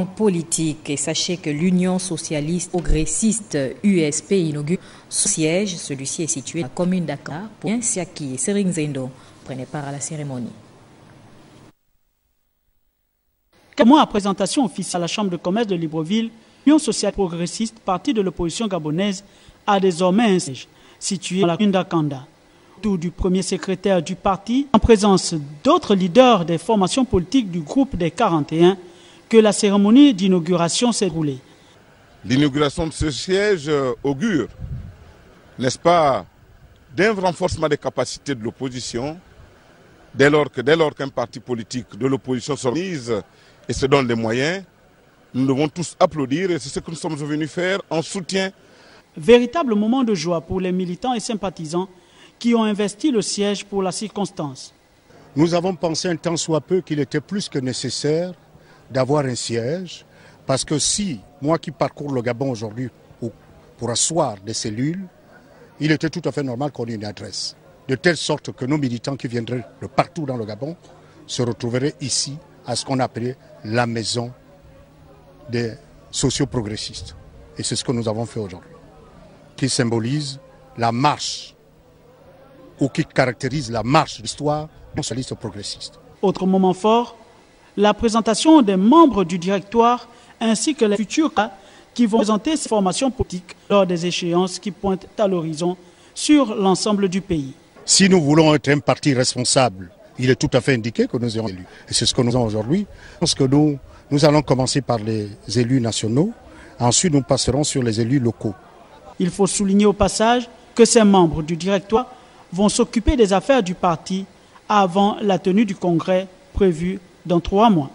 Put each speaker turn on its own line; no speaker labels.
En politique, et sachez que l'Union socialiste progressiste USP inaugure son siège. Celui-ci est situé dans la commune d'Akar. Siaki et Sering Zendo prenaient part à la cérémonie.
4 mois à présentation officielle à la Chambre de commerce de Libreville, l'Union sociale progressiste, parti de l'opposition gabonaise, a désormais un siège situé dans la commune d'Akanda. Autour du premier secrétaire du parti, en présence d'autres leaders des formations politiques du groupe des 41, que la cérémonie d'inauguration s'est déroulée.
L'inauguration de ce siège augure, n'est-ce pas, d'un renforcement des capacités de l'opposition, dès lors qu'un parti politique de l'opposition s'organise et se donne les moyens, nous devons tous applaudir et c'est ce que nous sommes venus faire en soutien.
Véritable moment de joie pour les militants et sympathisants qui ont investi le siège pour la circonstance.
Nous avons pensé un tant soit peu qu'il était plus que nécessaire d'avoir un siège, parce que si, moi qui parcours le Gabon aujourd'hui pour asseoir des cellules, il était tout à fait normal qu'on ait une adresse, de telle sorte que nos militants qui viendraient de partout dans le Gabon se retrouveraient ici, à ce qu'on appelait la maison des socioprogressistes. Et c'est ce que nous avons fait aujourd'hui, qui symbolise la marche, ou qui caractérise la marche de l'histoire socialiste progressiste.
Autre moment fort, la présentation des membres du directoire ainsi que les futurs cas qui vont présenter ces formations politiques lors des échéances qui pointent à l'horizon sur l'ensemble du pays.
Si nous voulons être un parti responsable, il est tout à fait indiqué que nous ayons élus. Et c'est ce que nous avons aujourd'hui. Je pense que nous allons commencer par les élus nationaux, ensuite nous passerons sur les élus locaux.
Il faut souligner au passage que ces membres du directoire vont s'occuper des affaires du parti avant la tenue du congrès prévu dans 3 mois.